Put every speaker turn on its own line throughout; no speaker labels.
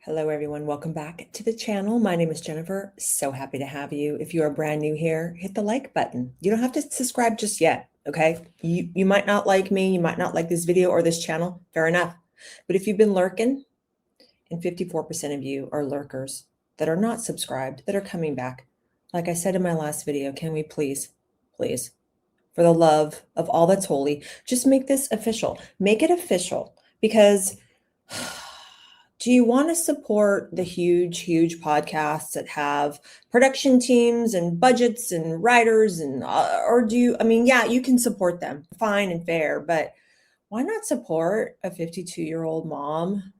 Hello, everyone. Welcome back to the channel. My name is Jennifer. So happy to have you. If you are brand new here, hit the like button. You don't have to subscribe just yet, okay? You might not like me, you might not like this video or this channel, fair enough. But if you've been lurking, and 54% of you are lurkers that are not subscribed, that are coming back, like I said in my last video, can we please, for the love of all that's holy, just make this official. Make it official because do you want to support the huge podcasts that have production teams and budgets and writers or do you, yeah, you can support them, fine and fair, but why not support a 52-year-old mom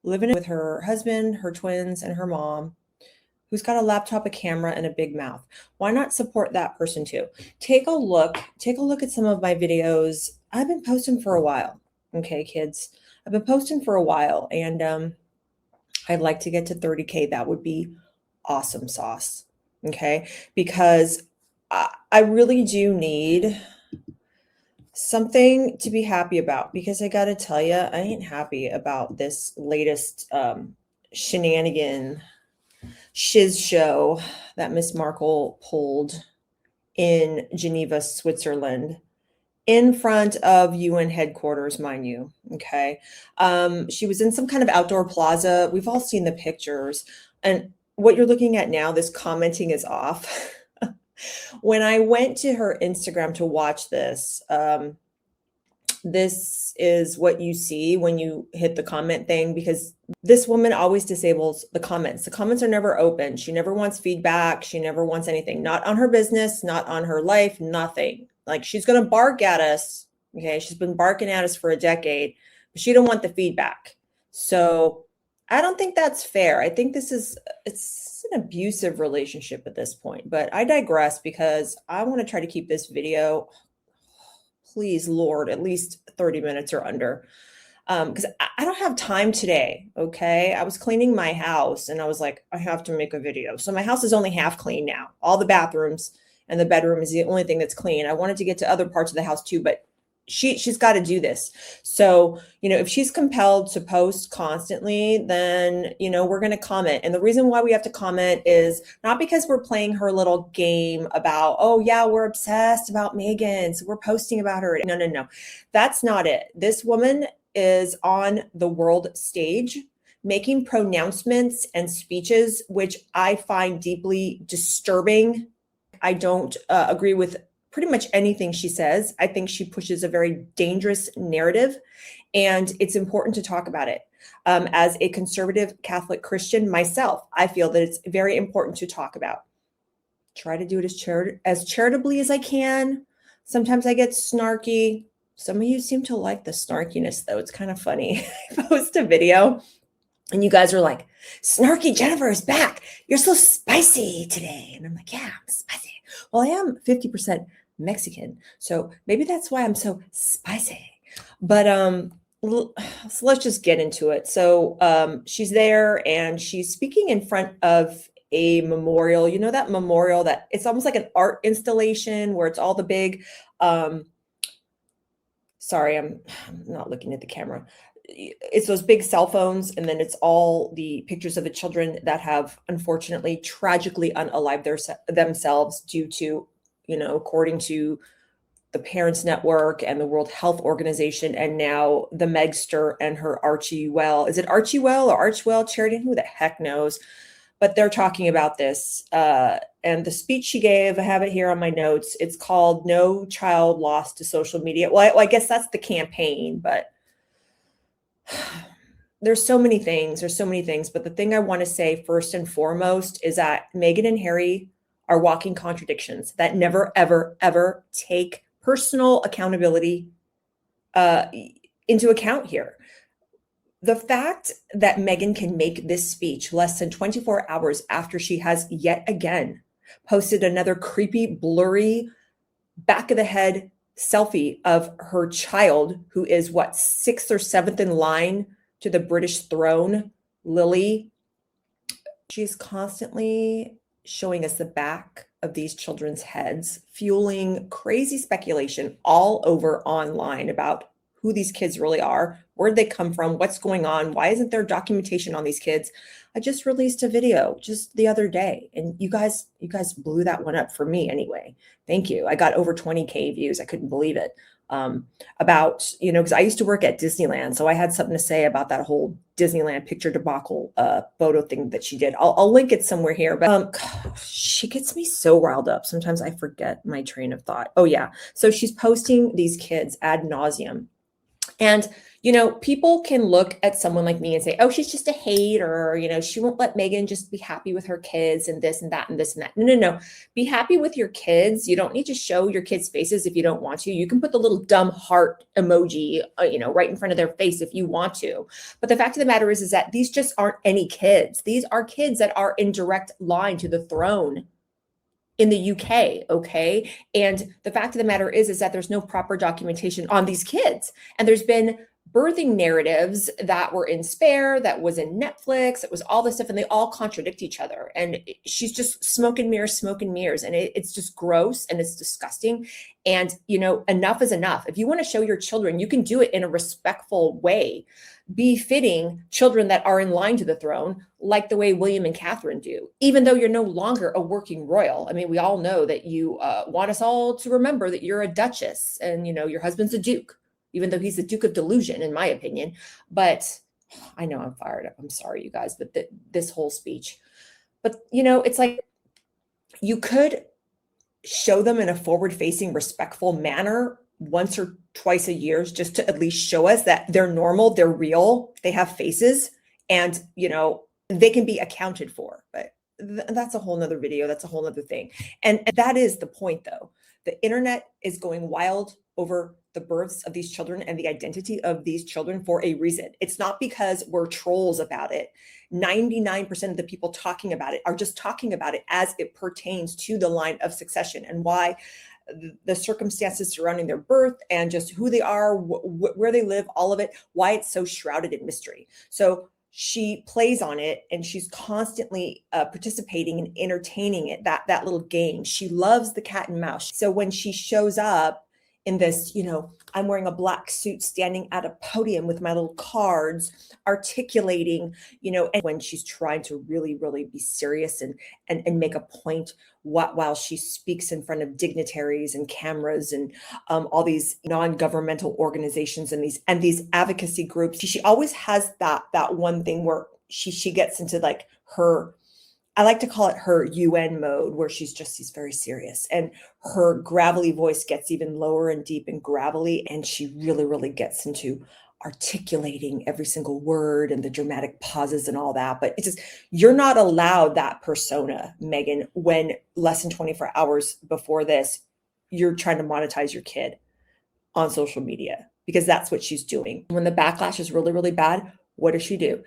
living with her husband, her twins, and her mom, who's got a laptop, a camera, and a big mouth? Why not support that person too? Take a look at some of my videos. I've been posting for a while. Okay, kids, I've been posting for a while, and I'd like to get to 30K. That would be awesome sauce. Okay, because I really do need something to be happy about, because I got to tell you, I ain't happy about this latest shenanigan shiz show that Miss Markle pulled in Geneva, Switzerland, in front of UN headquarters, mind you. Okay. She was in some kind of outdoor plaza. We've all seen the pictures. And what you're looking at now, this commenting is off. When I went to her Instagram to watch this, this is what you see when you hit the comment thing, because this woman always disables the comments. The comments are never open. She never wants feedback. She never wants anything, not on her business, not on her life, nothing. Like, she's going to bark at us. Okay. She's been barking at us for a decade, but she don't want the feedback. So I don't think that's fair. I think it's an abusive relationship at this point, but I digress because I want to try to keep this video, please, Lord, at least 30 minutes or under. Because I don't have time today. Okay. I was cleaning my house and I was like, I have to make a video. So my house is only half clean now. All the bathrooms and the bedroom is the only thing that's clean. I wanted to get to other parts of the house too, but she's got to do this. So, if she's compelled to post constantly, then, we're going to comment. And the reason why we have to comment is not because we're playing her little game about, oh yeah, we're obsessed about Meghan, so we're posting about her. No. That's not it. This woman is on the world stage making pronouncements and speeches, which I find deeply disturbing. I don't agree with pretty much anything she says. I think she pushes a very dangerous narrative, and it's important to talk about it. As a conservative Catholic Christian myself, I feel that it's very important to talk about. Try to do it as charitably as I can. Sometimes I get snarky. Some of you seem to like the snarkiness, though. It's kind of funny. I post a video and you guys are like, snarky Jennifer is back. You're so spicy today. And I'm like, yeah, I'm spicy. Well, I am 50% Mexican, so maybe that's why I'm so spicy. But so let's just get into it. So she's there and she's speaking in front of a memorial. You know, that memorial that it's almost like an art installation where it's all the big, sorry, I'm not looking at the camera. It's those big cell phones, and then it's all the pictures of the children that have unfortunately tragically unalived themselves due to, according to the Parents Network and the World Health Organization, and now the Megster and her Archie Well. Is it Archie Well or Archwell charity? Who the heck knows? But they're talking about this. And the speech she gave, I have it here on my notes. It's called No Child Lost to Social Media. Well, I guess that's the campaign, but there's so many things. But the thing I want to say first and foremost is that Meghan and Harry are walking contradictions that never, ever, ever take personal accountability into account here. The fact that Meghan can make this speech less than 24 hours after she has yet again posted another creepy, blurry, back of the head selfie of her child, who is what, 6th or 7th in line to the British throne, Lily. She's constantly showing us the back of these children's heads, fueling crazy speculation all over online about who these kids really are, Where'd they come from? What's going on? Why isn't there documentation on these kids? I just released a video just the other day, and you guys blew that one up for me anyway. Thank you. I got over 20K views. I couldn't believe it. About, because I used to work at Disneyland, so I had something to say about that whole Disneyland picture debacle photo thing that she did. I'll link it somewhere here, but she gets me so riled up. Sometimes I forget my train of thought. Oh yeah. So she's posting these kids ad nauseum. And, people can look at someone like me and say, oh, she's just a hater. She won't let Meghan just be happy with her kids and this and that and this and that. No. Be happy with your kids. You don't need to show your kids' faces if you don't want to. You can put the little dumb heart emoji, right in front of their face if you want to. But the fact of the matter is that these just aren't any kids. These are kids that are in direct line to the throne in the UK, okay? And the fact of the matter is that there's no proper documentation on these kids. And there's been birthing narratives that were in Spare, that was in Netflix, it was all this stuff, and they all contradict each other. And she's just smoke and mirrors. And it's just gross and it's disgusting. And, enough is enough. If you want to show your children, you can do it in a respectful way, befitting children that are in line to the throne, like the way William and Catherine do, even though you're no longer a working royal. I mean, we all know that you want us all to remember that you're a duchess and, your husband's a duke, even though he's the Duke of Delusion, in my opinion. But I know I'm fired up. I'm sorry, you guys, but this whole speech. But, it's like you could show them in a forward-facing, respectful manner once or twice a year, just to at least show us that they're normal, they're real, they have faces, and, they can be accounted for. But that's a whole nother video. That's a whole nother thing. And that is the point, though. The internet is going wild over the births of these children and the identity of these children for a reason. It's not because we're trolls about it. 99% of the people talking about it are just talking about it as it pertains to the line of succession and why the circumstances surrounding their birth and just who they are, where they live, all of it, why it's so shrouded in mystery. So she plays on it and she's constantly participating and entertaining it, that little game. She loves the cat and mouse. So when she shows up in this, I'm wearing a black suit standing at a podium with my little cards, articulating, and when she's trying to really, really be serious and make a point while she speaks in front of dignitaries and cameras and all these non-governmental organizations and these advocacy groups, she always has that one thing where she gets into like her, I like to call it her UN mode, where she's very serious, and her gravelly voice gets even lower and deep and gravelly. And she really, really gets into articulating every single word and the dramatic pauses and all that. But it's just, you're not allowed that persona, Meghan, when less than 24 hours before this, you're trying to monetize your kid on social media, because that's what she's doing. When the backlash is really, really bad, what does she do?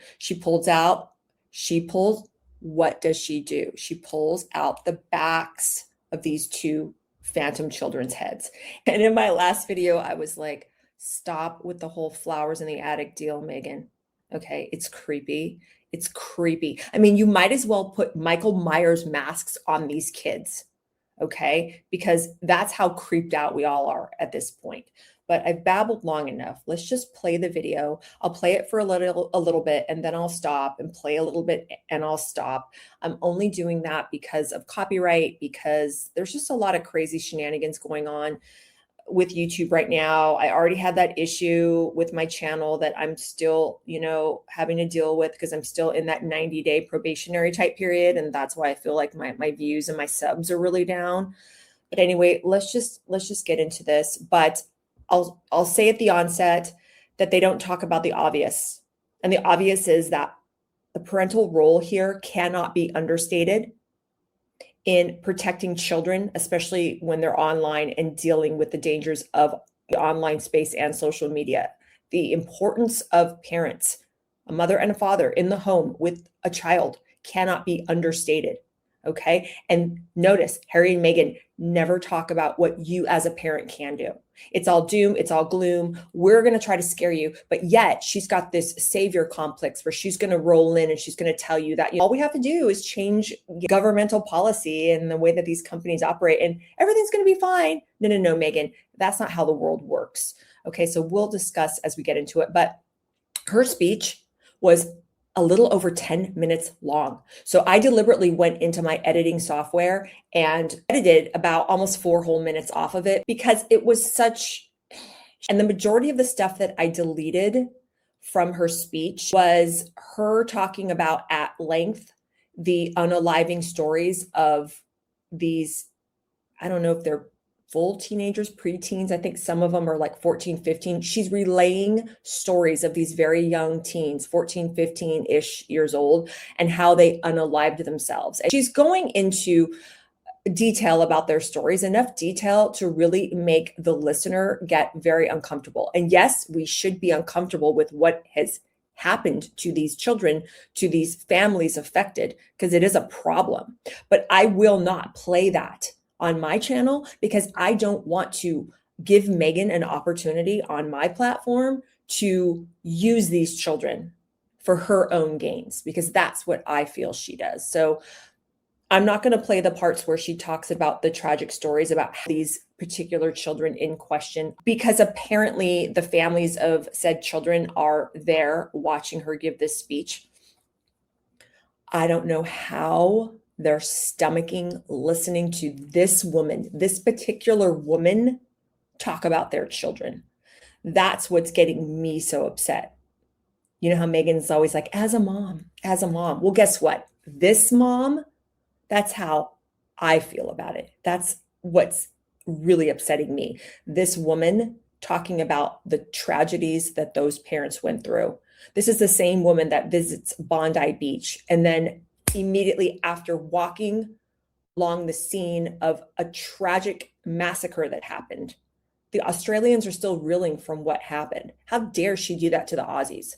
What does she do? She pulls out the backs of these two phantom children's heads. And in my last video, I was like, stop with the whole flowers in the attic deal, Meghan. Okay, it's creepy. It's creepy. I mean, you might as well put Michael Myers masks on these kids, okay? Because that's how creeped out we all are at this point. But I've babbled long enough. Let's just play the video. I'll play it for a little bit, and then I'll stop and play a little bit and I'll stop. I'm only doing that because of copyright, because there's just a lot of crazy shenanigans going on with YouTube right now. I already had that issue with my channel that I'm still, having to deal with, because I'm still in that 90-day probationary type period. And that's why I feel like my views and my subs are really down. But anyway, let's just get into this. But I'll say at the onset that they don't talk about the obvious. And the obvious is that the parental role here cannot be understated in protecting children, especially when they're online and dealing with the dangers of the online space and social media. The importance of parents, a mother and a father in the home with a child, cannot be understated. Okay. And notice Harry and Meghan never talk about what you as a parent can do. It's all doom. It's all gloom. We're going to try to scare you. But yet she's got this savior complex where she's going to roll in and she's going to tell you that all we have to do is change governmental policy and the way that these companies operate and everything's going to be fine. No, Meghan, that's not how the world works. Okay. So we'll discuss as we get into it. But Her speech was a little over 10 minutes long. So I deliberately went into my editing software and edited about almost 4 whole minutes off of it because it was such, and the majority of the stuff that I deleted from her speech was her talking about at length the unaliving stories of these, I don't know if they're full teenagers, preteens. I think some of them are like 14, 15. She's relaying stories of these very young teens, 14, 15-ish years old, and how they unalived themselves. And she's going into detail about their stories, enough detail to really make the listener get very uncomfortable. And yes, we should be uncomfortable with what has happened to these children, to these families affected, because it is a problem. But I will not play that on my channel because I don't want to give Meghan an opportunity on my platform to use these children for her own gains, because that's what I feel she does. So I'm not going to play the parts where she talks about the tragic stories about these particular children in question, because apparently the families of said children are there watching her give this speech. I don't know how they're stomaching listening to this woman, this particular woman, talk about their children. That's what's getting me so upset. You know how Meghan's always like, as a mom, as a mom. Well, guess what? This mom, that's how I feel about it. That's what's really upsetting me. This woman talking about the tragedies that those parents went through. This is the same woman that visits Bondi Beach and then immediately after walking along the scene of a tragic massacre that happened, the Australians are still reeling from what happened. How dare she do that to the Aussies?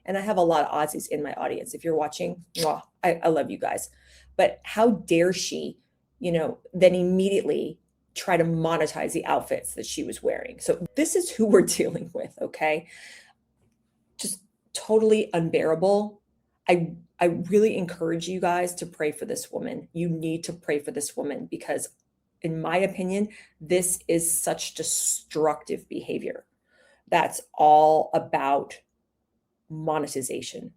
And I have a lot of Aussies in my audience. If you're watching, well, I love you guys. But how dare she, then immediately try to monetize the outfits that she was wearing. So this is who we're dealing with, okay? Just totally unbearable. I really encourage you guys to pray for this woman. You need to pray for this woman because, in my opinion, this is such destructive behavior. That's all about monetization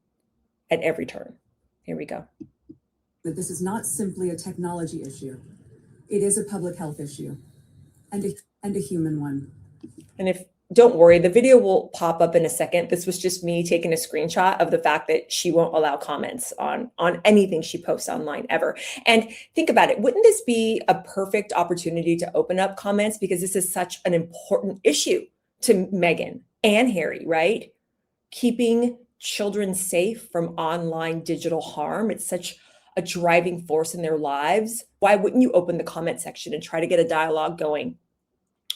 at every turn. Here we go.
That this is not simply a technology issue. It is a public health issue and a human one.
And don't worry, the video will pop up in a second. This was just me taking a screenshot of the fact that she won't allow comments on anything she posts online ever. And think about it. Wouldn't this be a perfect opportunity to open up comments? Because this is such an important issue to Meghan and Harry, right? Keeping children safe from online digital harm. It's such a driving force in their lives. Why wouldn't you open the comment section and try to get a dialogue going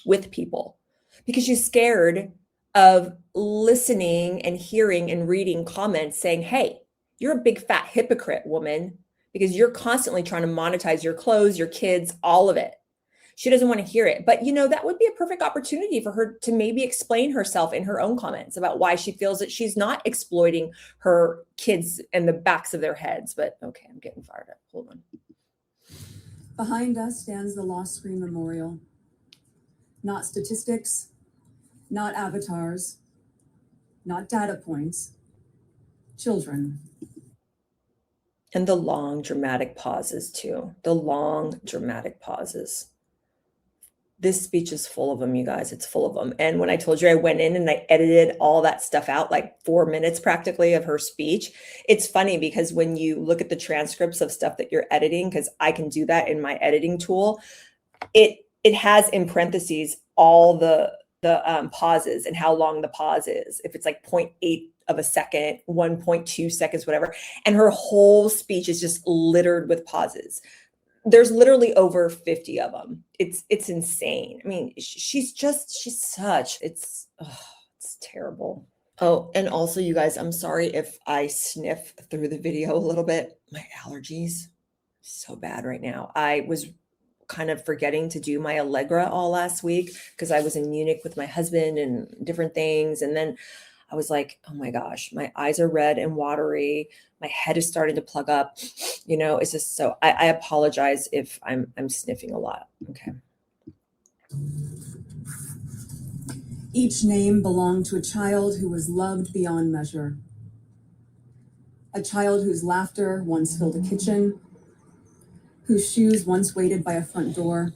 with people? Because you're scared of listening and hearing and reading comments saying, hey, you're a big fat hypocrite, woman, because you're constantly trying to monetize your clothes, your kids, all of it. She doesn't want to hear it. But, that would be a perfect opportunity for her to maybe explain herself in her own comments about why she feels that she's not exploiting her kids and the backs of their heads. But okay, I'm getting fired up. Hold on.
Behind us stands the Lost Screen Memorial. Not statistics, not avatars, not data points, children.
And the long dramatic pauses too. The long dramatic pauses. This speech is full of them, you guys. It's full of them. And when I told you I went in and I edited all that stuff out, like 4 minutes practically of her speech, it's funny because when you look at the transcripts of stuff that you're editing, because I can do that in my editing tool, it has in parentheses all the pauses and how long the pause is. If it's like 0.8 of a second, 1.2 seconds, whatever. And her whole speech is just littered with pauses. There's literally over 50 of them. It's insane. I mean, it's terrible. Oh, and also you guys, I'm sorry if I sniff through the video a little bit. My allergies, so bad right now. I was kind of forgetting to do my Allegra all last week because I was in Munich with my husband and different things. And then I was like, oh my gosh, my eyes are red and watery. My head is starting to plug up. It's just so I apologize if I'm sniffing a lot. Okay.
Each name belonged to a child who was loved beyond measure. A child whose laughter once filled a kitchen, whose shoes once waited by a front door,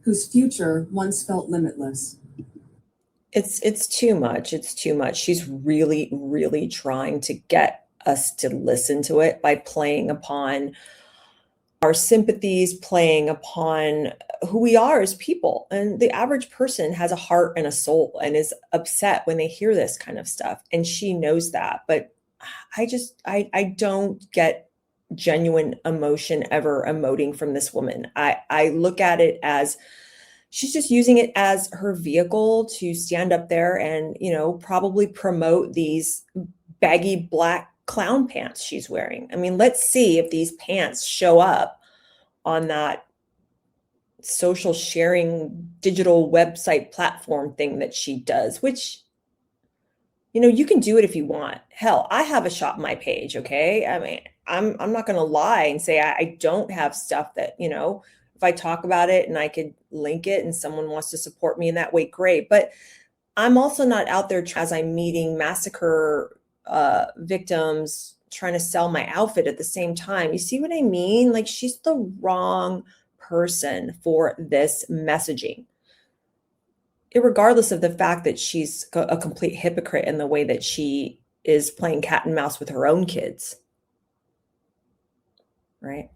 whose future once felt limitless.
It's too much. It's too much. She's really, really trying to get us to listen to it by playing upon our sympathies, playing upon who we are as people. And the average person has a heart and a soul and is upset when they hear this kind of stuff. And she knows that. But I don't get genuine emotion ever emoting from this woman. I look at it as she's just using it as her vehicle to stand up there and, probably promote these baggy black clown pants she's wearing. I mean, let's see if these pants show up on that social sharing digital website platform thing that she does, which, you can do it if you want. Hell, I have a Shop My Page, okay? I mean, I'm not going to lie and say I don't have stuff that, if I talk about it and I could link it and someone wants to support me in that way, great. But I'm also not out there as I'm meeting massacre victims trying to sell my outfit at the same time. You see what I mean? Like, she's the wrong person for this messaging, regardless of the fact that she's a complete hypocrite in the way that she is playing cat and mouse with her own kids. Right?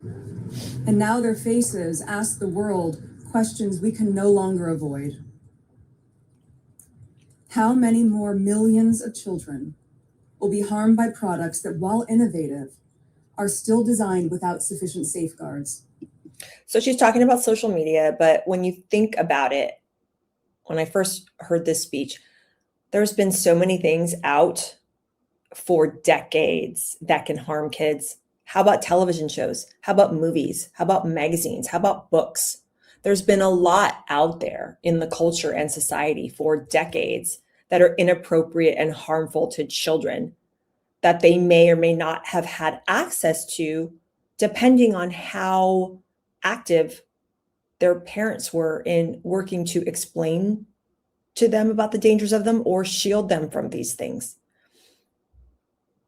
And now their faces ask the world questions we can no longer avoid. How many more millions of children will be harmed by products that, while innovative, are still designed without sufficient safeguards?
So she's talking about social media, but when you think about it, when I first heard this speech, there's been so many things out for decades that can harm kids. How about television shows? How about movies? How about magazines? How about books? There's been a lot out there in the culture and society for decades that are inappropriate and harmful to children that they may or may not have had access to, depending on how active their parents were in working to explain to them about the dangers of them or shield them from these things.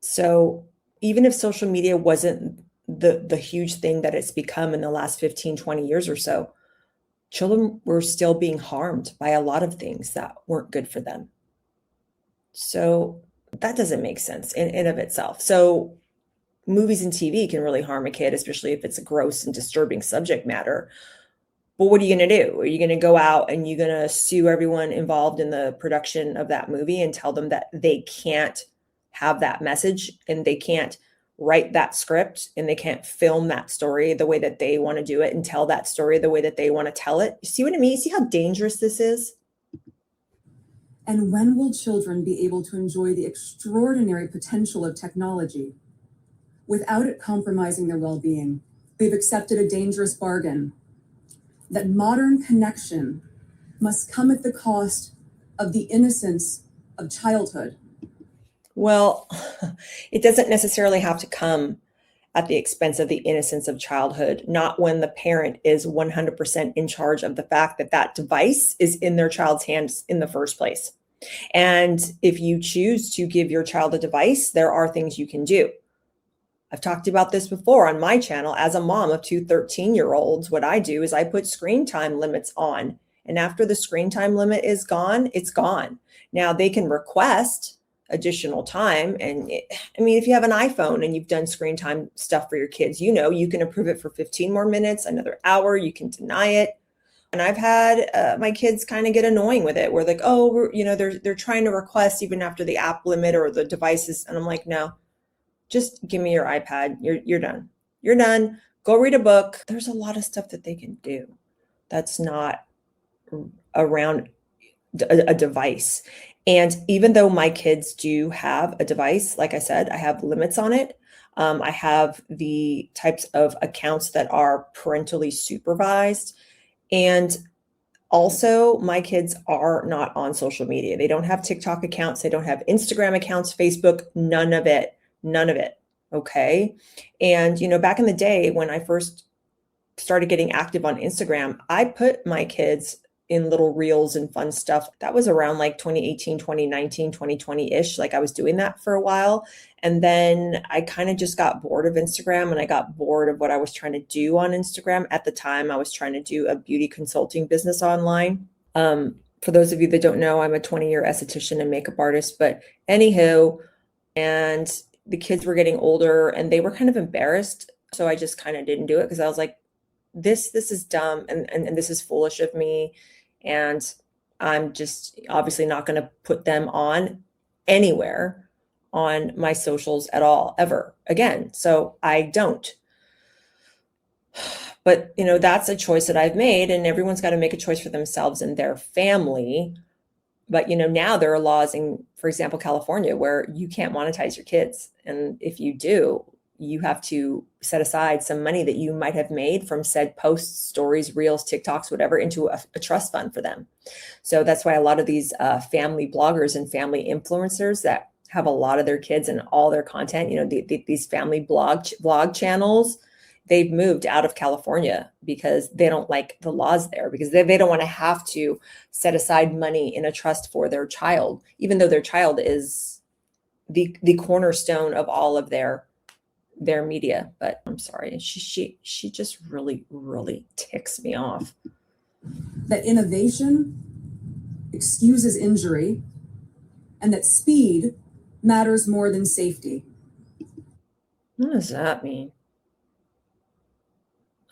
So even if social media wasn't the huge thing that it's become in the last 15, 20 years or so, children were still being harmed by a lot of things that weren't good for them. So that doesn't make sense in of itself. So movies and TV can really harm a kid, especially if it's a gross and disturbing subject matter. But what are you going to do? Are you going to go out and you're going to sue everyone involved in the production of that movie and tell them that they can't have that message and they can't write that script and they can't film that story the way that they want to do it and tell that story the way that they want to tell it? You see what I mean? You see how dangerous this is?
And when will children be able to enjoy the extraordinary potential of technology without it compromising their well-being? We've accepted a dangerous bargain that modern connection must come at the cost of the innocence of childhood.
Well, it doesn't necessarily have to come at the expense of the innocence of childhood, not when the parent is 100% in charge of the fact that that device is in their child's hands in the first place. And if you choose to give your child a device, there are things you can do. I've talked about this before on my channel. As a mom of two 13-year-olds, what I do is I put screen time limits on. And after the screen time limit is gone, it's gone. Now they can request additional time. And if you have an iPhone and you've done screen time stuff for your kids, you can approve it for 15 more minutes, another hour, you can deny it. And I've had my kids kind of get annoying with it. We're like, oh, they're trying to request even after the app limit or the devices. And I'm like, no, just give me your iPad. You're done. You're done. Go read a book. There's a lot of stuff that they can do that's not around a device. And even though my kids do have a device, like I said, I have limits on it. I have the types of accounts that are parentally supervised. And also, my kids are not on social media. They don't have TikTok accounts. They don't have Instagram accounts, Facebook, none of it. None of it. Okay. And, back in the day when I first started getting active on Instagram, I put my kids in little reels and fun stuff. That was around like 2018, 2019, 2020-ish. Like I was doing that for a while. And then I kind of just got bored of Instagram, and I got bored of what I was trying to do on Instagram. At the time, I was trying to do a beauty consulting business online. For those of you that don't know, I'm a 20-year esthetician and makeup artist, but anywho, and the kids were getting older and they were kind of embarrassed. So I just kind of didn't do it because I was like, this is dumb and this is foolish of me. And I'm just obviously not going to put them on anywhere on my socials at all, ever again. So I don't. But, that's a choice that I've made, and everyone's got to make a choice for themselves and their family. But, now there are laws in, for example, California, where you can't monetize your kids. And if you do, you have to set aside some money that you might have made from said posts, stories, reels, TikToks, whatever, into a trust fund for them. So that's why a lot of these family bloggers and family influencers that have a lot of their kids and all their content, these family blog channels, they've moved out of California because they don't like the laws there, because they don't want to have to set aside money in a trust for their child, even though their child is the cornerstone of all of their media. But I'm sorry, she just really, really ticks me off.
That innovation excuses injury, and that speed matters more than safety.
What does that mean?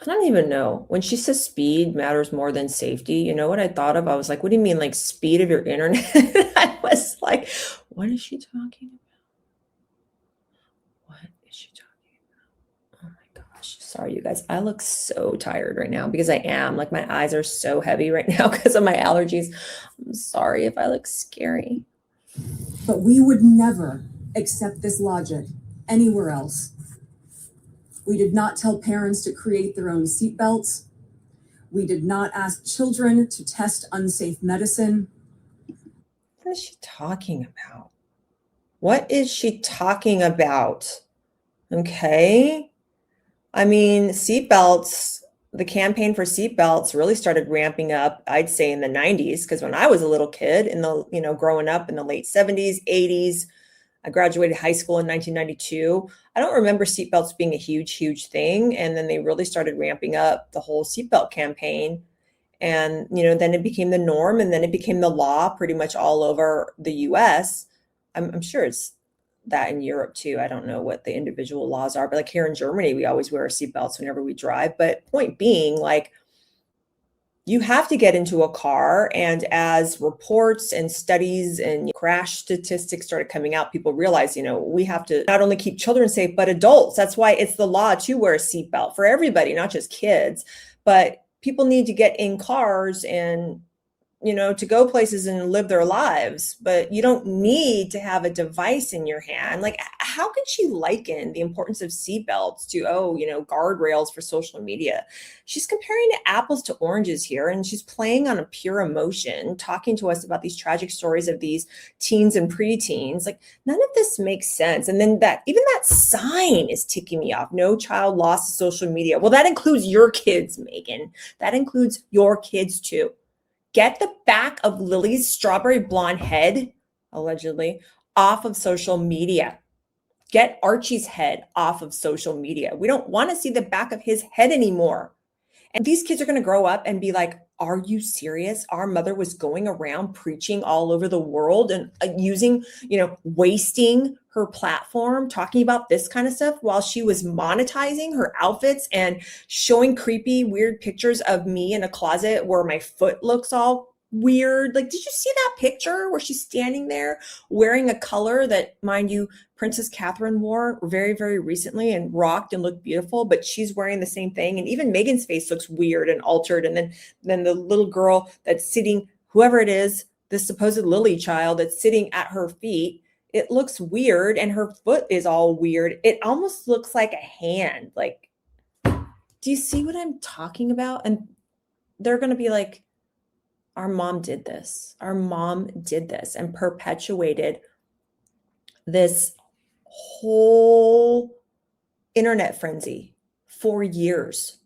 I don't even know. When she says speed matters more than safety, you know what I thought of? I was like, what do you mean, like speed of your internet? I was like, what is she talking about? What is she talking about? Oh my gosh. Sorry, you guys. I look so tired right now because I am. Like, my eyes are so heavy right now because of my allergies. I'm sorry if I look scary.
But we would never accept this logic anywhere else. We did not tell parents to create their own seatbelts. We did not ask children to test unsafe medicine.
What is she talking about? What is she talking about? Okay. I mean, seatbelts, the campaign for seatbelts really started ramping up, I'd say, in the 90s, because when I was a little kid growing up in the late 70s, 80s, I graduated high school in 1992. I don't remember seatbelts being a huge, huge thing. And then they really started ramping up the whole seatbelt campaign. And, then it became the norm, and then it became the law pretty much all over the US. I'm sure it's that in Europe too. I don't know what the individual laws are, but like here in Germany, we always wear seatbelts whenever we drive. But point being, like, you have to get into a car, and as reports and studies and crash statistics started coming out, people realized, we have to not only keep children safe, but adults. That's why it's the law to wear a seatbelt for everybody, not just kids. But people need to get in cars and, to go places and live their lives, but you don't need to have a device in your hand. Like, how could she liken the importance of seatbelts to, guardrails for social media? She's comparing apples to oranges here, and she's playing on a pure emotion, talking to us about these tragic stories of these teens and preteens. Like, none of this makes sense. And then even that sign is ticking me off. No child lost to social media. Well, that includes your kids, Meghan. That includes your kids too. Get the back of Lily's strawberry blonde head, allegedly, off of social media. Get Archie's head off of social media. We don't want to see the back of his head anymore. And these kids are going to grow up and be like, are you serious? Our mother was going around preaching all over the world and using, wasting her platform, talking about this kind of stuff while she was monetizing her outfits and showing creepy, weird pictures of me in a closet where my foot looks all weird. Like, did you see that picture where she's standing there wearing a color that, mind you, Princess Catherine wore very, very recently and rocked and looked beautiful, but she's wearing the same thing. And even Meghan's face looks weird and altered. And then the little girl that's sitting, whoever it is, this supposed Lily child that's sitting at her feet, it looks weird, and her foot is all weird. It almost looks like a hand. Like, do you see what I'm talking about? And they're going to be like, our mom did this. Our mom did this and perpetuated this whole internet frenzy for years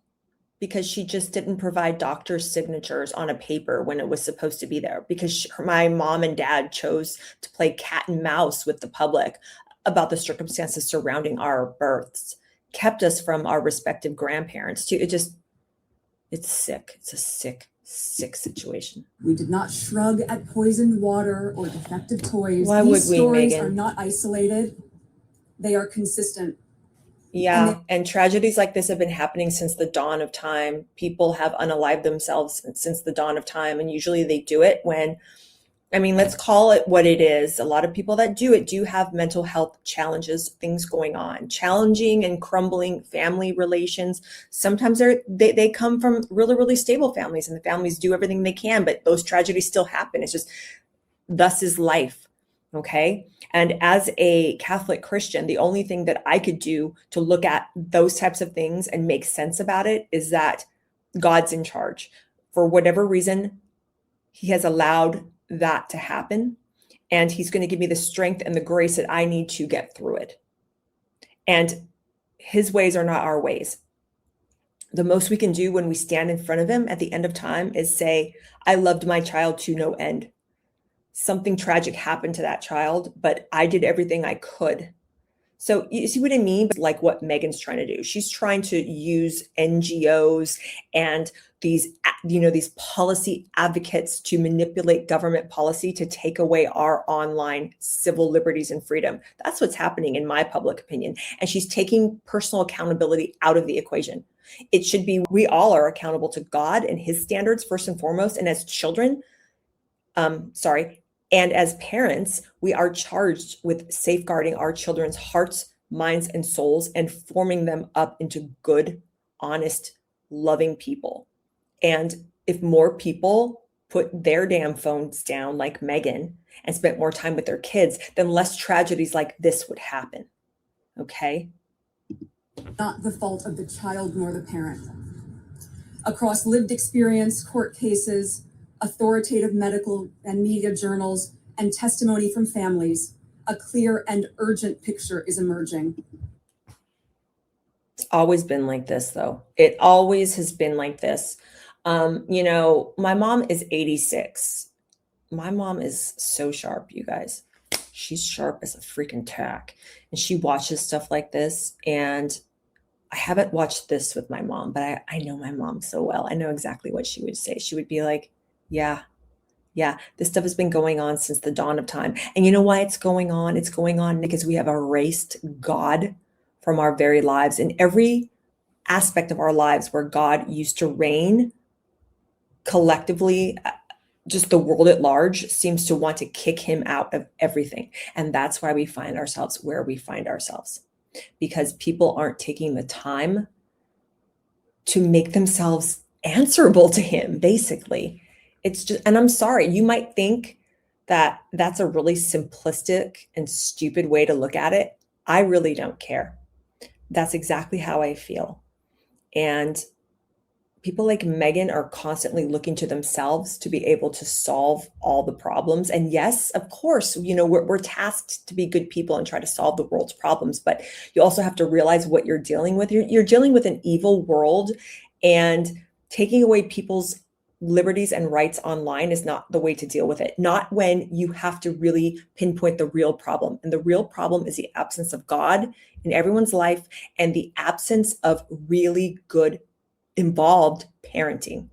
because she just didn't provide doctor's signatures on a paper when it was supposed to be there, because my mom and dad chose to play cat and mouse with the public about the circumstances surrounding our births, kept us from our respective grandparents too. It's sick. It's a sick situation.
We did not shrug at poisoned water or defective toys.
Why
These
would we,
stories
Meghan?
are not isolated. They are consistent.
Yeah, and tragedies like this have been happening since the dawn of time. People have unalived themselves since the dawn of time, and usually they do it when, I mean, let's call it what it is. A lot of people that do it do have mental health challenges, things going on, challenging and crumbling family relations. Sometimes they come from really, really stable families, and the families do everything they can, but those tragedies still happen. It's just, thus is life. Okay. And as a Catholic Christian, the only thing that I could do to look at those types of things and make sense about it is that God's in charge. For whatever reason, he has allowed that to happen. And he's going to give me the strength and the grace that I need to get through it. And his ways are not our ways. The most we can do when we stand in front of him at the end of time is say, I loved my child to no end. Something tragic happened to that child, but I did everything I could. So you see what I mean? Like what Meghan's trying to do. She's trying to use NGOs and these policy advocates to manipulate government policy to take away our online civil liberties and freedom. That's what's happening in my public opinion. And she's taking personal accountability out of the equation. It should be, we all are accountable to God and his standards first and foremost. And as children, and as parents, we are charged with safeguarding our children's hearts, minds, and souls and forming them up into good, honest, loving people. And if more people put their damn phones down like Meghan and spent more time with their kids, then less tragedies like this would happen. Okay?
Not the fault of the child nor the parent. Across lived experience, court cases, authoritative medical and media journals, and testimony from families, a clear and urgent picture is emerging.
It's always been like this, though. It always has been like this. My mom is 86. My mom is so sharp, you guys. She's sharp as a freaking tack. And she watches stuff like this. And I haven't watched this with my mom, but I know my mom so well. I know exactly what she would say. She would be like, yeah, this stuff has been going on since the dawn of time. And you know why it's going on? It's going on because we have erased God from our very lives. In every aspect of our lives where God used to reign collectively, just the world at large seems to want to kick him out of everything. And that's why we find ourselves where we find ourselves, because people aren't taking the time to make themselves answerable to him, basically. It's just, and I'm sorry, you might think that that's a really simplistic and stupid way to look at it. I really don't care. That's exactly how I feel. And people like Meghan are constantly looking to themselves to be able to solve all the problems. And yes, of course, we're tasked to be good people and try to solve the world's problems, but you also have to realize what you're dealing with. You're dealing with an evil world, and taking away people's liberties and rights online is not the way to deal with it. Not when you have to really pinpoint the real problem. And the real problem is the absence of God in everyone's life and the absence of really good involved parenting.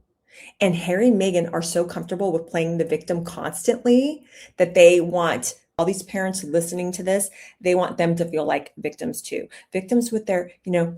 And Harry and Meghan are so comfortable with playing the victim constantly that they want all these parents listening to this, they want them to feel like victims too. Victims with their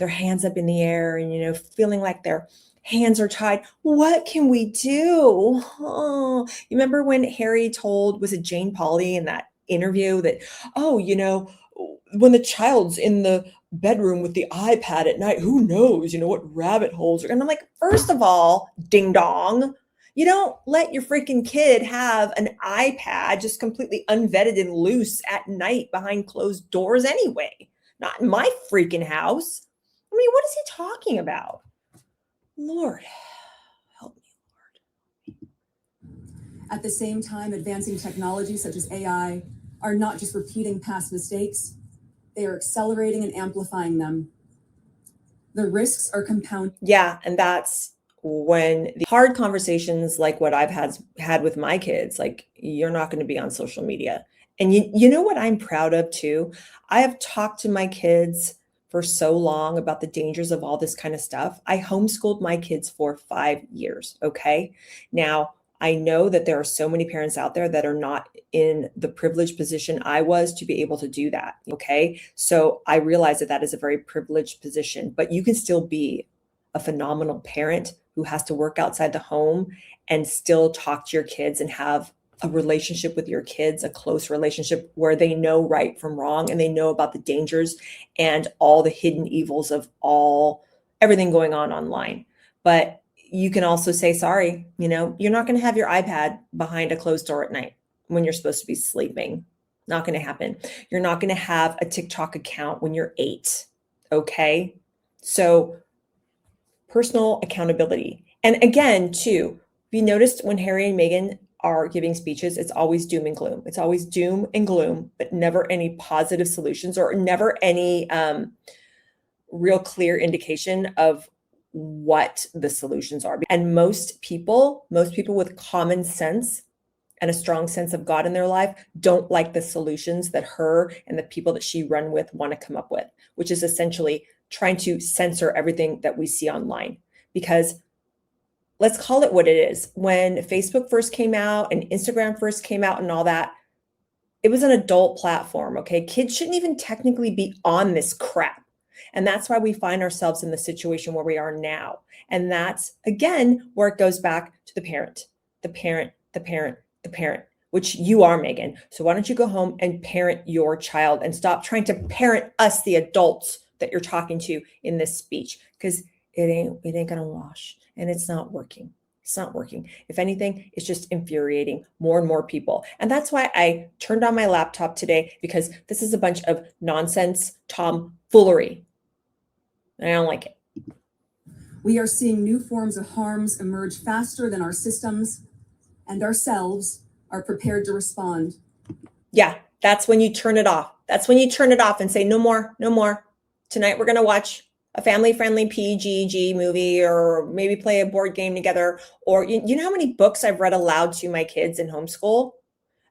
hands up in the air and, feeling like their hands are tied. What can we do? Oh, you remember when Harry told, was it Jane Pauley in that interview that, when the child's in the bedroom with the iPad at night, who knows, what rabbit holes are. And I'm like, first of all, ding dong, you don't let your freaking kid have an iPad just completely unvetted and loose at night behind closed doors anyway. Not in my freaking house. I mean, what is he talking about? Lord, help me, Lord.
At the same time, advancing technologies such as AI are not just repeating past mistakes, they are accelerating and amplifying them. The risks are compounded.
Yeah, and that's when the hard conversations like what I've had with my kids, like you're not going to be on social media. And you know what I'm proud of too? I have talked to my kids for so long about the dangers of all this kind of stuff. I homeschooled my kids for 5 years, okay? Now, I know that there are so many parents out there that are not in the privileged position I was to be able to do that, okay? So I realize that that is a very privileged position, but you can still be a phenomenal parent who has to work outside the home and still talk to your kids and have a relationship with your kids, a close relationship where they know right from wrong and they know about the dangers and all the hidden evils of everything going on online. But you can also say, sorry, you're not going to have your iPad behind a closed door at night when you're supposed to be sleeping. Not going to happen. You're not going to have a TikTok account when you're 8. Okay. So personal accountability. And again, too, we noticed when Harry and Meghan are giving speeches, it's always doom and gloom. It's always doom and gloom, but never any positive solutions or never any real clear indication of what the solutions are. And most people with common sense and a strong sense of God in their life don't like the solutions that her and the people that she run with want to come up with, which is essentially trying to censor everything that we see online. Because let's call it what it is. When Facebook first came out and Instagram first came out and all that, it was an adult platform, okay? Kids shouldn't even technically be on this crap. And that's why we find ourselves in the situation where we are now. And that's, again, where it goes back to the parent, which you are, Meghan. So why don't you go home and parent your child and stop trying to parent us, the adults that you're talking to in this speech, because it ain't gonna wash and it's not working. It's not working. If anything, it's just infuriating more and more people. And that's why I turned on my laptop today, because this is a bunch of nonsense tomfoolery. And I don't like it.
We are seeing new forms of harms emerge faster than our systems and ourselves are prepared to respond.
Yeah, that's when you turn it off. That's when you turn it off and say, no more, no more. Tonight we're going to watch a family-friendly PGG movie, or maybe play a board game together. Or you know how many books I've read aloud to my kids in homeschool?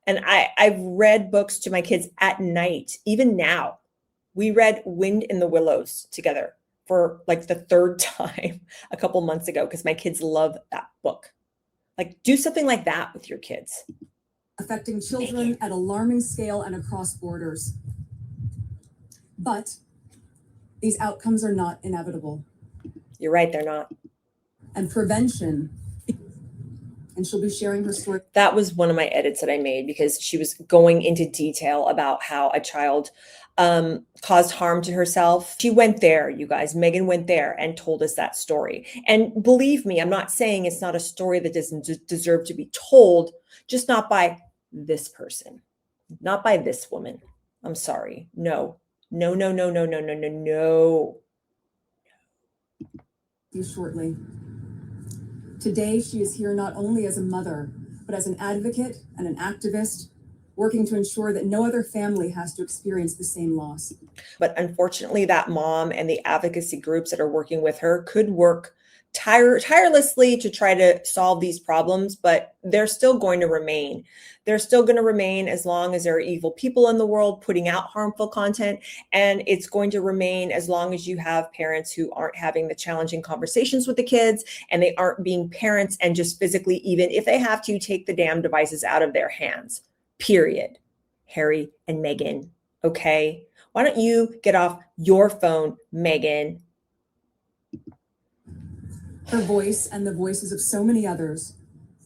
And I've read books to my kids at night. Even now, we read Wind in the Willows together for like the 3rd time a couple months ago, because my kids love that book. Like, do something like that with your kids.
Affecting children at alarming scale and across borders. But these outcomes are not inevitable.
You're right, they're not.
And prevention, and she'll be sharing her story.
That was one of my edits that I made, because she was going into detail about how a child caused harm to herself. She went there, you guys. Meghan went there and told us that story. And believe me, I'm not saying it's not a story that doesn't deserve to be told, just not by this person, not by this woman. I'm sorry. No.
Shortly. Today, she is here not only as a mother, but as an advocate and an activist, working to ensure that no other family has to experience the same loss.
But unfortunately, that mom and the advocacy groups that are working with her could work tirelessly to try to solve these problems, but they're still going to remain. They're still going to remain as long as there are evil people in the world putting out harmful content. And it's going to remain as long as you have parents who aren't having the challenging conversations with the kids, and they aren't being parents and just physically, even if they have to, take the damn devices out of their hands. Period. Harry and Meghan. Okay? Why don't you get off your phone, Meghan?
Her voice and the voices of so many others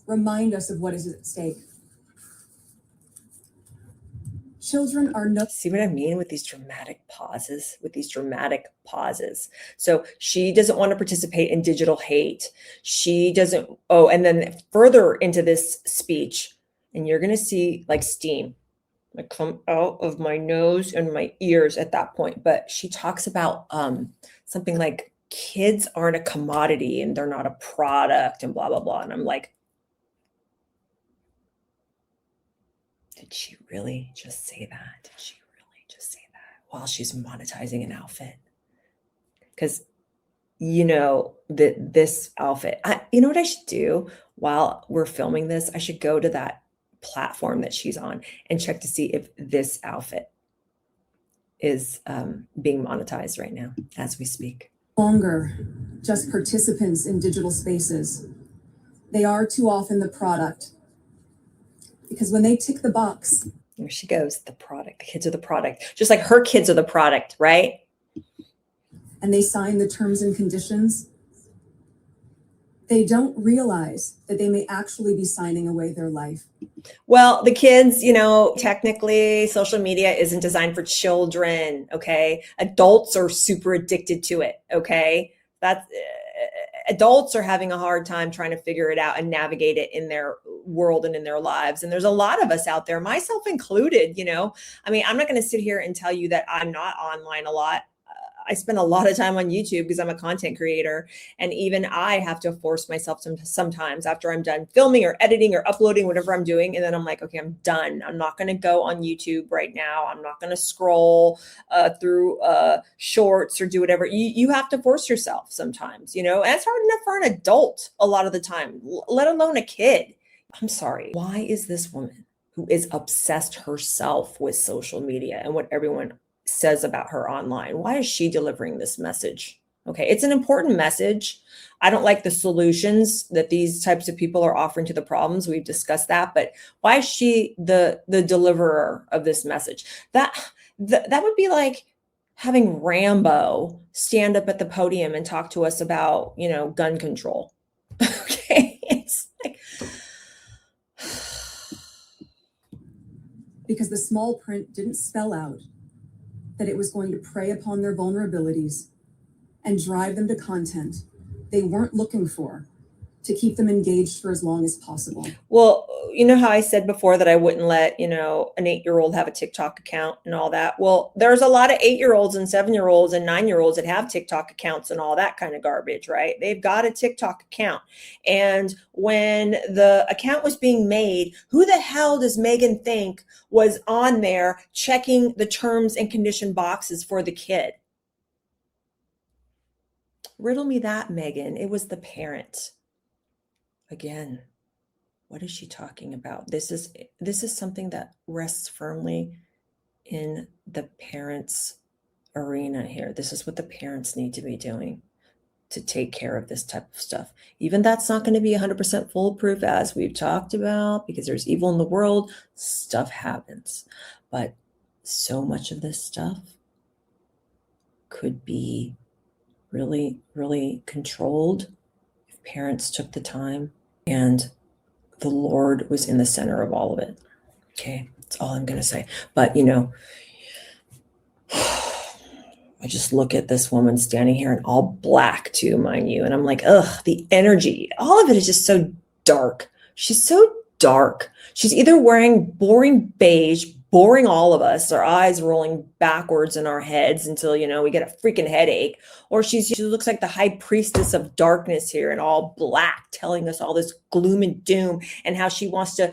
remind us of what is at stake. Children are no.
See what I mean with these dramatic pauses, So she doesn't want to participate in digital hate. She doesn't. Oh, and then further into this speech, and you're going to see like steam like come out of my nose and my ears at that point. But she talks about something like kids aren't a commodity and they're not a product and blah, blah, blah. And I'm like, did she really just say that? Did she really just say that while she's monetizing an outfit? Because that this outfit, you know what I should do while we're filming this? I should go to that platform that she's on and check to see if this outfit is being monetized right now as we speak.
Longer just participants in digital spaces. They are too often the product. Because when they tick the box,
there she goes, the product. The kids are the product. Just like her kids are the product, right?
And they sign the terms and conditions, they don't realize that they may actually be signing away their life.
Well, the kids, technically social media isn't designed for children, okay? Adults are super addicted to it, okay? Adults are having a hard time trying to figure it out and navigate it in their world and in their lives. And there's a lot of us out there, myself included, I'm not going to sit here and tell you that I'm not online a lot. I spend a lot of time on YouTube because I'm a content creator. And even I have to force myself sometimes after I'm done filming or editing or uploading, whatever I'm doing. And then I'm like, okay, I'm done. I'm not going to go on YouTube right now. I'm not going to scroll through shorts or do whatever. You have to force yourself sometimes, and it's hard enough for an adult a lot of the time, let alone a kid. I'm sorry. Why is this woman who is obsessed herself with social media and what everyone says about her online, why is she delivering this message? Okay, it's an important message. I don't like the solutions that these types of people are offering to the problems. We've discussed that, but why is she the deliverer of this message? That would be like having Rambo stand up at the podium and talk to us about, gun control. Okay, it's like
because the small print didn't spell out that it was going to prey upon their vulnerabilities and drive them to content they weren't looking for to keep them engaged for as long as possible.
Well, you know how I said before that I wouldn't let, an 8-year-old have a TikTok account and all that. Well, there's a lot of 8-year-olds and 7-year-olds and 9-year-olds that have TikTok accounts and all that kind of garbage, right? They've got a TikTok account. And when the account was being made, who the hell does Meghan think was on there checking the terms and condition boxes for the kid? Riddle me that, Meghan. It was the parent. Again, what is she talking about? This is something that rests firmly in the parents' arena here. This is what the parents need to be doing to take care of this type of stuff. Even that's not going to be 100% foolproof, as we've talked about, because there's evil in the world. Stuff happens. But so much of this stuff could be really, really controlled if parents took the time and the Lord was in the center of all of it. Okay, that's all I'm going to say. But, I just look at this woman standing here in all black too, mind you. And I'm like, ugh, the energy, all of it is just so dark. She's so dark. She's either wearing boring beige, boring all of us, our eyes rolling backwards in our heads until, we get a freaking headache, or she looks like the high priestess of darkness here in all black, telling us all this gloom and doom and how she wants to,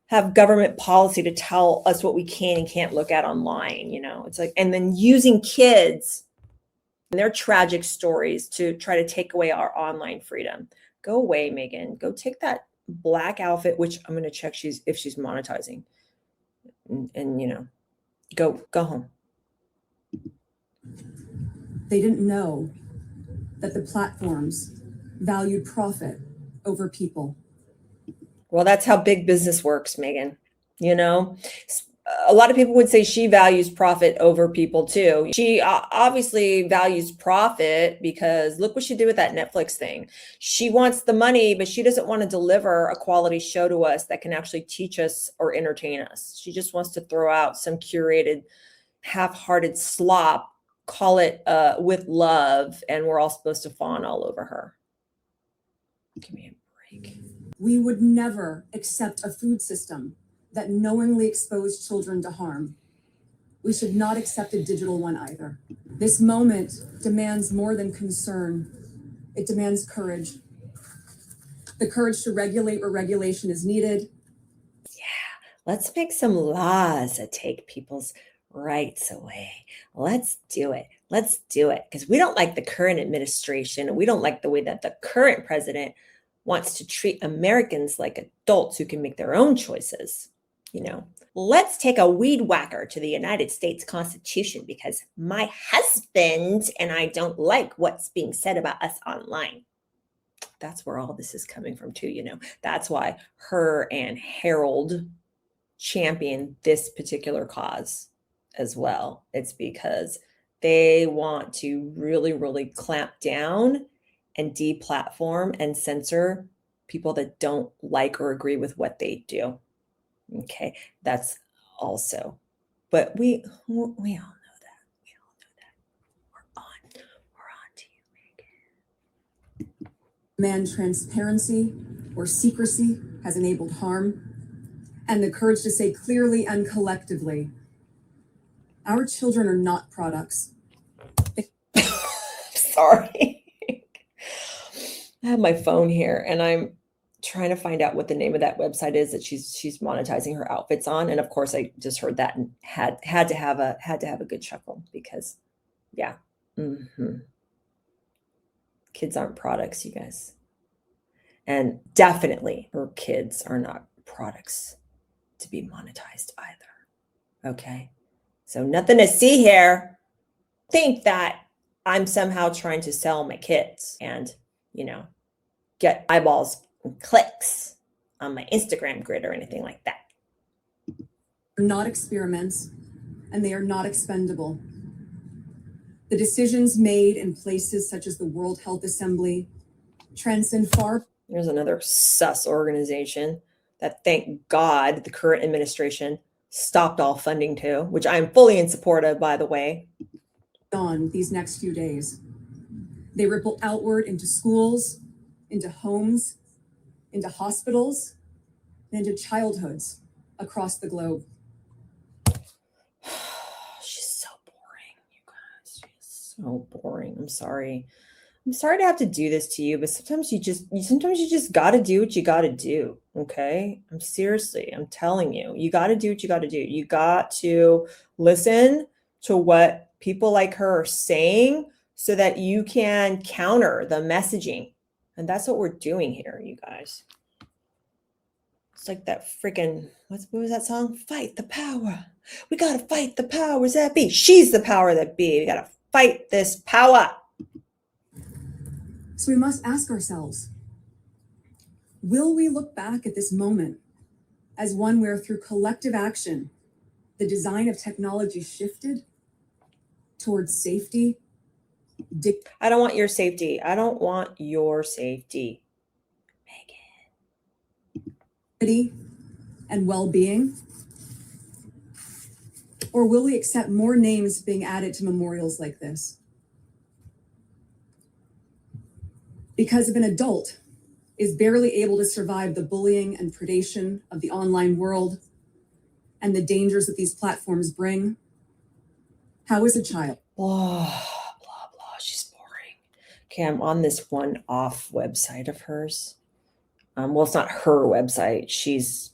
have government policy to tell us what we can and can't look at online. It's like, and then using kids and their tragic stories to try to take away our online freedom. Go away, Meghan. Go take that black outfit, which I'm going to check if she's monetizing, and go home.
They didn't know that the platforms valued profit over people.
Well, that's how big business works, Meghan. A lot of people would say she values profit over people too. She obviously values profit because look what she did with that Netflix thing. She wants the money, but she doesn't want to deliver a quality show to us that can actually teach us or entertain us. She just wants to throw out some curated, half-hearted slop, call it with love, and we're all supposed to fawn all over her. Give me a break.
We would never accept a food system that knowingly exposed children to harm. We should not accept a digital one either. This moment demands more than concern. It demands courage. The courage to regulate where regulation is needed.
Yeah, let's make some laws that take people's rights away. Let's do it. Let's do it. Because we don't like the current administration. And we don't like the way that the current president wants to treat Americans like adults who can make their own choices. Let's take a weed whacker to the United States Constitution because my husband and I don't like what's being said about us online. That's where all this is coming from too, That's why her and Harold champion this particular cause as well. It's because they want to really, really clamp down and deplatform and censor people that don't like or agree with what they do. Okay, that's also, but we all know that. We all know that. We're on to you, Megan.
Man, transparency or secrecy has enabled harm, and the courage to say clearly and collectively, our children are not products.
Sorry. I have my phone here and I'm trying to find out what the name of that website is that she's monetizing her outfits on. And of course I just heard that and had to have a good chuckle because yeah. Kids aren't products, you guys. And definitely her kids are not products to be monetized either. Okay. So nothing to see here. Think that I'm somehow trying to sell my kids and, get eyeballs and clicks on my Instagram grid or anything like that.
They're not experiments, and they are not expendable. The decisions made in places such as the World Health Assembly transcend far.
There's another sus organization that, thank God, the current administration stopped all funding to, which I'm fully in support of, by the way.
On these next few days, they ripple outward into schools, into homes, into hospitals, and into childhoods across the globe.
She's so boring, you guys. She's so boring. I'm sorry to have to do this to you, but sometimes you just got to do what you got to do. Okay. I'm telling you, you got to do what you got to do. You got to listen to what people like her are saying so that you can counter the messaging. And that's what we're doing here, you guys. It's like that freaking, what was that song? Fight the power. We got to fight the powers that be. She's the power that be. We got to fight this power.
So we must ask ourselves, will we look back at this moment as one where through collective action, the design of technology shifted towards safety?
I don't want your safety. I don't want your safety. Megan.
And well-being? Or will we accept more names being added to memorials like this? Because if an adult is barely able to survive the bullying and predation of the online world and the dangers that these platforms bring, how is a child?
Blah, blah, blah. She's boring. Okay, I'm on this one off website of hers. Well, it's not her website. She's,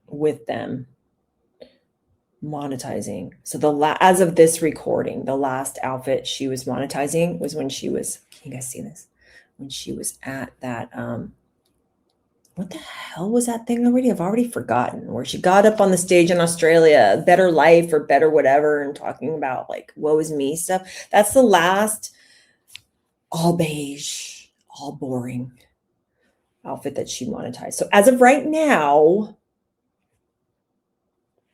with them monetizing. So as of this recording, the last outfit she was monetizing was when she was, can you guys see this? When she was at that, what the hell was that thing already? I've already forgotten. Where she got up on the stage in Australia, better life or better whatever, and talking about like woe is me stuff. That's the last all beige, all boring outfit that she monetized. So as of right now,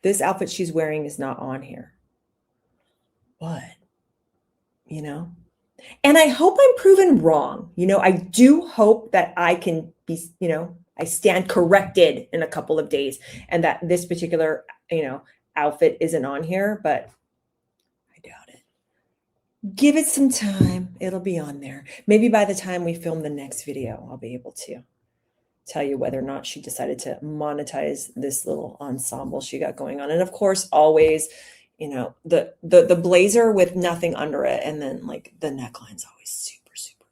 this outfit she's wearing is not on here. But, and I hope I'm proven wrong. I do hope that I can be, I stand corrected in a couple of days and that this particular, outfit isn't on here, but I doubt it. Give it some time. It'll be on there. Maybe by the time we film the next video, I'll be able to tell you whether or not she decided to monetize this little ensemble she got going on. And of course, always, the blazer with nothing under it. And then like the neckline's always super, super low.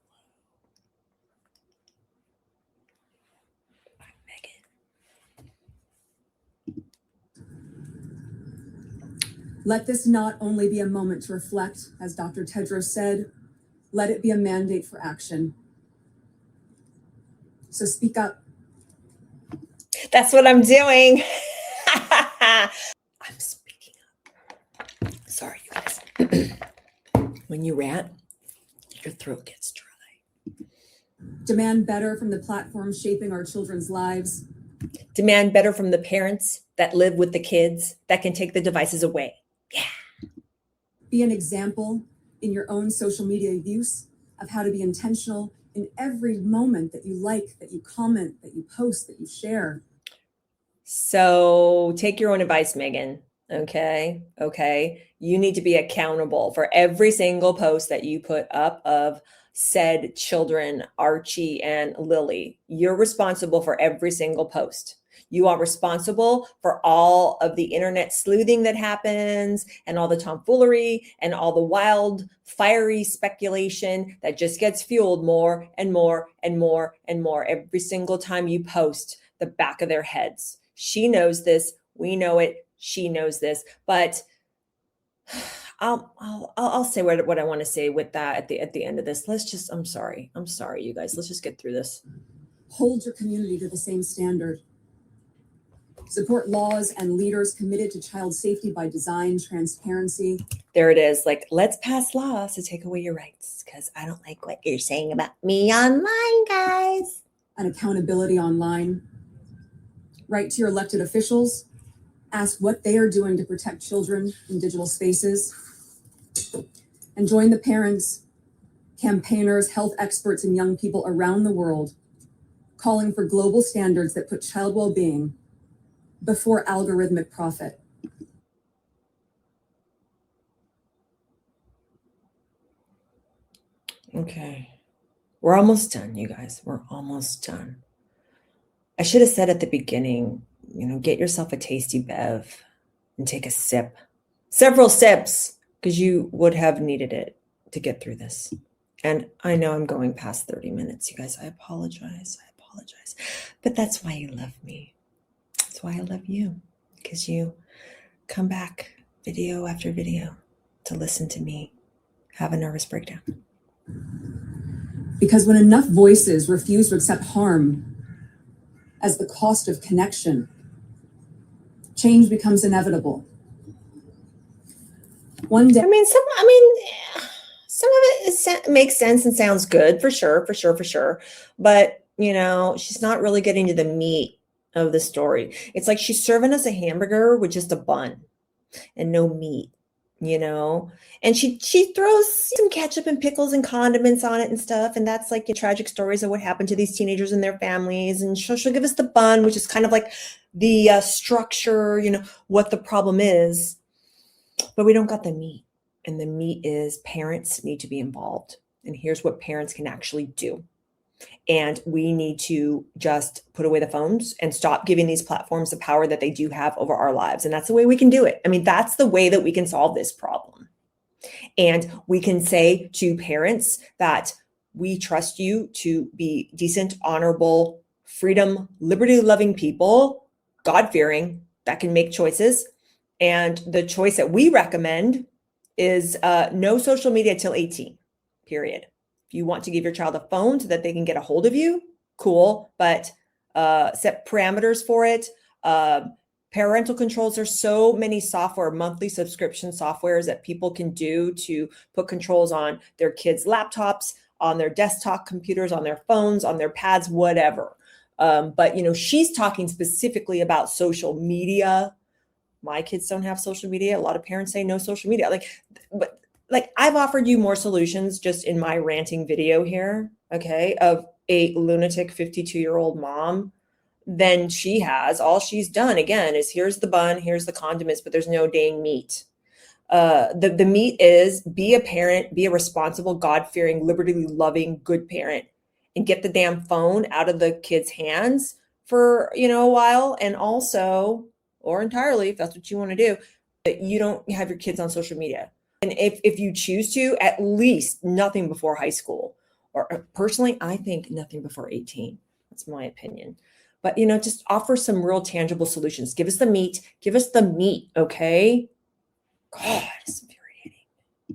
Let this not only be a moment to reflect, as Dr. Tedros said, let it be a mandate for action. So speak up.
That's what I'm doing. I'm speaking up. Sorry, you guys. When you rant, your throat gets dry.
Demand better from the platforms shaping our children's lives.
Demand better from the parents that live with the kids that can take the devices away. Yeah.
Be an example in your own social media use of how to be intentional in every moment that you like, that you comment, that you post, that you share.
So take your own advice, Meghan. Okay. You need to be accountable for every single post that you put up of said children, Archie and Lily. You're responsible for every single post. You are responsible for all of the internet sleuthing that happens and all the tomfoolery and all the wild, fiery speculation that just gets fueled more and more and more and more every single time you post the back of their heads. She knows this. We know it. She knows this. But I'll say what I want to say with that at the end of this. I'm sorry, you guys. Let's just get through this.
Hold your community to the same standard. Support laws and leaders committed to child safety by design, transparency.
There it is. Like, let's pass laws to take away your rights because I don't like what you're saying about me online, guys.
And accountability online. Write to your elected officials. Ask what they are doing to protect children in digital spaces. And join the parents, campaigners, health experts, and young people around the world calling for global standards that put child well-being before algorithmic profit.
Okay. We're almost done, you guys. We're almost done. I should have said at the beginning, get yourself a tasty bev and take a sip. Several sips, because you would have needed it to get through this. And I know I'm going past 30 minutes, you guys. I apologize. But that's why you love me. That's why I love you, because you come back video after video to listen to me have a nervous breakdown.
Because when enough voices refuse to accept harm as the cost of connection, change becomes inevitable. One day.
Some of it makes sense and sounds good for sure. But, she's not really getting to the meat of the story. It's like she's serving us a hamburger with just a bun and no meat, and she throws some ketchup and pickles and condiments on it and stuff. And that's like tragic stories of what happened to these teenagers and their families. And she'll give us the bun, which is kind of like the structure, what the problem is, but we don't got the meat. And the meat is parents need to be involved. And here's what parents can actually do. And we need to just put away the phones and stop giving these platforms the power that they do have over our lives. And that's the way we can do it. That's the way that we can solve this problem. And we can say to parents that we trust you to be decent, honorable, freedom, liberty-loving people, God-fearing, that can make choices. And the choice that we recommend is no social media till 18, period. If you want to give your child a phone so that they can get a hold of you, cool, but set parameters for it. Parental controls, there's so many monthly subscription softwares that people can do to put controls on their kids' laptops, on their desktop computers, on their phones, on their pads, whatever. But she's talking specifically about social media. My kids don't have social media. A lot of parents say no social media. But I've offered you more solutions just in my ranting video here, okay, of a lunatic 52-year-old mom than she has. All she's done, again, is here's the bun, here's the condiments, but there's no dang meat. The meat is be a parent, be a responsible, God-fearing, liberty-loving, good parent, and get the damn phone out of the kids' hands for, a while. And also, or entirely, if that's what you want to do, that you don't have your kids on social media. And if you choose to, at least nothing before high school. Or personally, I think nothing before 18. That's my opinion. But, just offer some real tangible solutions. Give us the meat, okay? God, it's infuriating.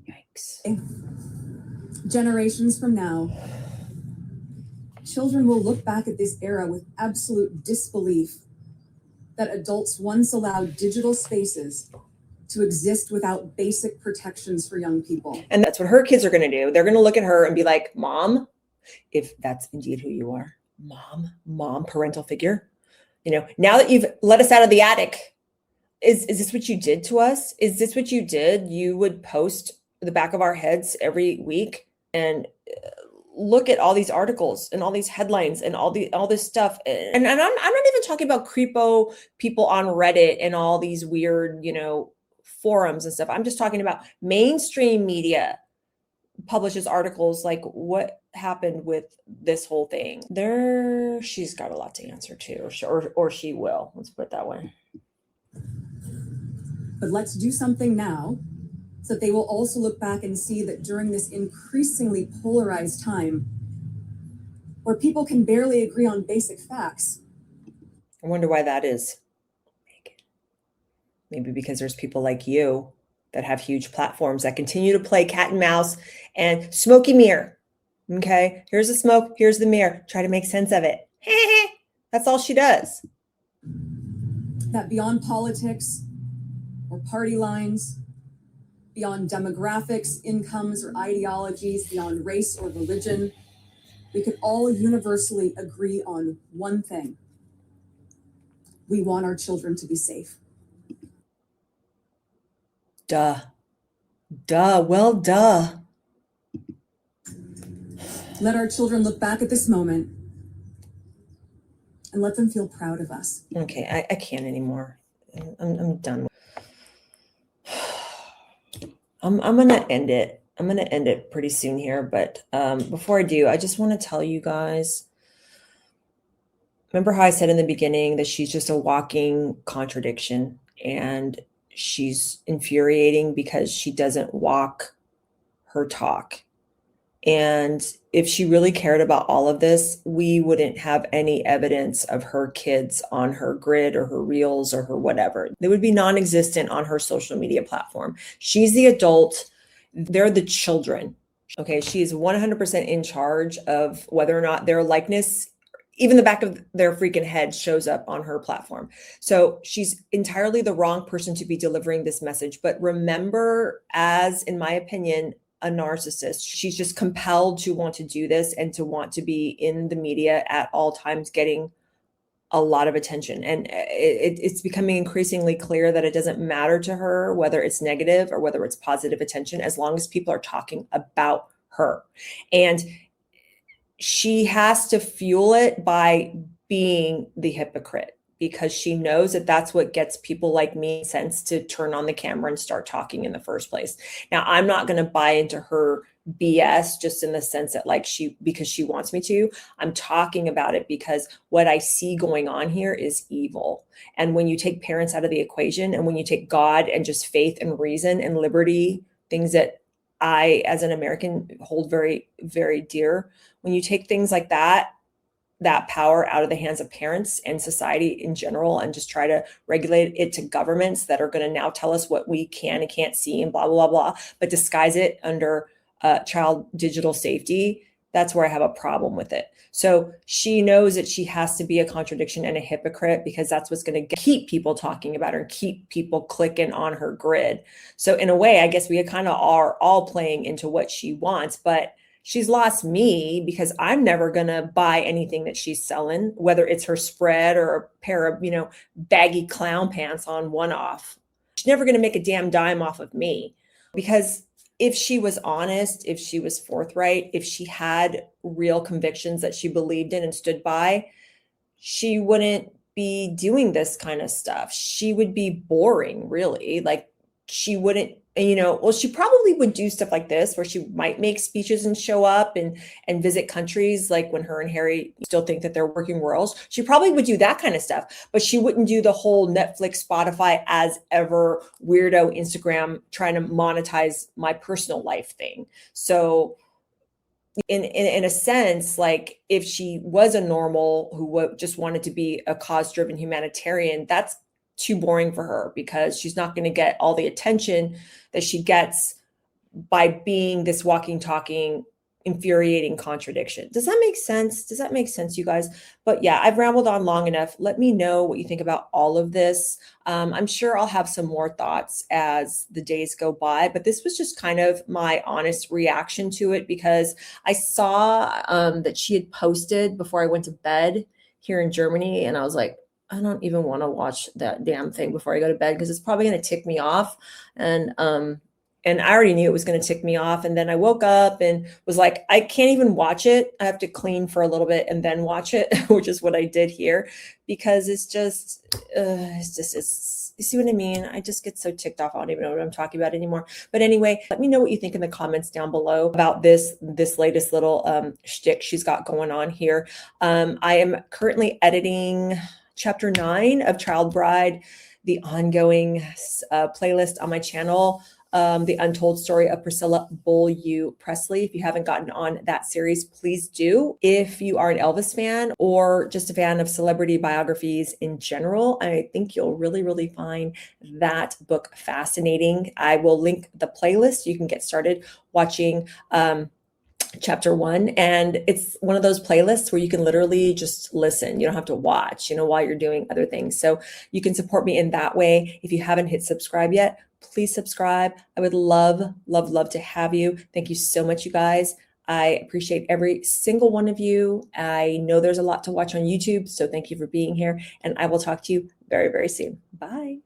Yikes.
Generations from now, children will look back at this era with absolute disbelief that adults once allowed digital spaces to exist without basic protections for young people.
And that's what her kids are going to do. They're going to look at her and be like, Mom, if that's indeed who you are, mom, parental figure, now that you've let us out of the attic, is this what you did to us? Is this what you did? You would post the back of our heads every week and look at all these articles and all these headlines and all this stuff. And I'm not even talking about creepo people on Reddit and all these weird, forums and stuff. I'm just talking about mainstream media publishes articles like what happened with this whole thing. She's got a lot to answer to, or she will. Let's put it that way.
But let's do something now so that they will also look back and see that during this increasingly polarized time, where people can barely agree on basic facts.
I wonder why that is. Maybe because there's people like you that have huge platforms that continue to play cat and mouse and smoky mirror. Okay, here's the smoke, here's the mirror. Try to make sense of it. That's all she does.
That beyond politics or party lines, beyond demographics, incomes, or ideologies, beyond race or religion, we could all universally agree on one thing. We want our children to be safe.
Duh. Well, duh.
Let our children look back at this moment and let them feel proud of us.
Okay, I can't anymore. I'm done. I'm gonna end it. I'm gonna end it pretty soon here, but before I do, I just want to tell you guys. Remember how I said in the beginning that she's just a walking contradiction, and she's infuriating because she doesn't walk her talk. And if she really cared about all of this, we wouldn't have any evidence of her kids on her grid or her reels or her whatever. They would be non-existent on her social media platform. She's the adult. They're the children. Okay. She's 100% in charge of whether or not their likeness, even the back of their freaking head, shows up on her platform. So she's entirely the wrong person to be delivering this message. But remember, as in my opinion, a narcissist, she's just compelled to want to do this and to want to be in the media at all times, getting a lot of attention. And it's becoming increasingly clear that it doesn't matter to her whether it's negative or whether it's positive attention, as long as people are talking about her. And she has to fuel it by being the hypocrite, because she knows that that's what gets people like me sense to turn on the camera and start talking in the first place. Now, I'm not going to buy into her BS just in the sense that because she wants me to. I'm talking about it because what I see going on here is evil. And when you take parents out of the equation, and when you take God and just faith and reason and liberty, things that I, as an American, hold very, very dear, when you take things like that power out of the hands of parents and society in general, and just try to regulate it to governments that are going to now tell us what we can and can't see and blah, blah, blah, but disguise it under child digital safety, that's where I have a problem with it. So she knows that she has to be a contradiction and a hypocrite, because that's what's going to keep people talking about her and keep people clicking on her grid. So in a way, I guess we kind of are all playing into what she wants, but she's lost me, because I'm never going to buy anything that she's selling, whether it's her spread or a pair of, baggy clown pants on one off. She's never going to make a damn dime off of me, because if she was honest, if she was forthright, if she had real convictions that she believed in and stood by, she wouldn't be doing this kind of stuff. She would be boring, really. She wouldn't, she probably would do stuff like this, where she might make speeches and show up and visit countries, like when her and Harry still think that they're working royals. She probably would do that kind of stuff, but she wouldn't do the whole Netflix, Spotify, as ever weirdo Instagram trying to monetize my personal life thing. So in a sense, if she was a normal who just wanted to be a cause-driven humanitarian, that's too boring for her because she's not going to get all the attention that she gets by being this walking, talking, infuriating contradiction. Does that make sense? Does that make sense, you guys? But yeah, I've rambled on long enough. Let me know what you think about all of this. I'm sure I'll have some more thoughts as the days go by, but this was just kind of my honest reaction to it because I saw that she had posted before I went to bed here in Germany, and I was like, I don't even want to watch that damn thing before I go to bed because it's probably going to tick me off. And I already knew it was going to tick me off. And then I woke up and was like, I can't even watch it. I have to clean for a little bit and then watch it, which is what I did here, because it's just, you see what I mean? I just get so ticked off. I don't even know what I'm talking about anymore. But anyway, let me know what you think in the comments down below about this latest little shtick she's got going on here. I am currently editing chapter 9 of Child Bride, the ongoing playlist on my channel. The Untold Story of Priscilla Presley. If you haven't gotten on that series, please do. If you are an Elvis fan or just a fan of celebrity biographies in general, I think you'll really, really find that book fascinating. I will link the playlist. You can get started watching chapter 1, and it's one of those playlists where you can literally just listen. You don't have to watch, while you're doing other things. So you can support me in that way. If you haven't hit subscribe yet, please subscribe. I would love, love, love to have you. Thank you so much, you guys. I appreciate every single one of you. I know there's a lot to watch on YouTube, so thank you for being here, and I will talk to you very, very soon. Bye.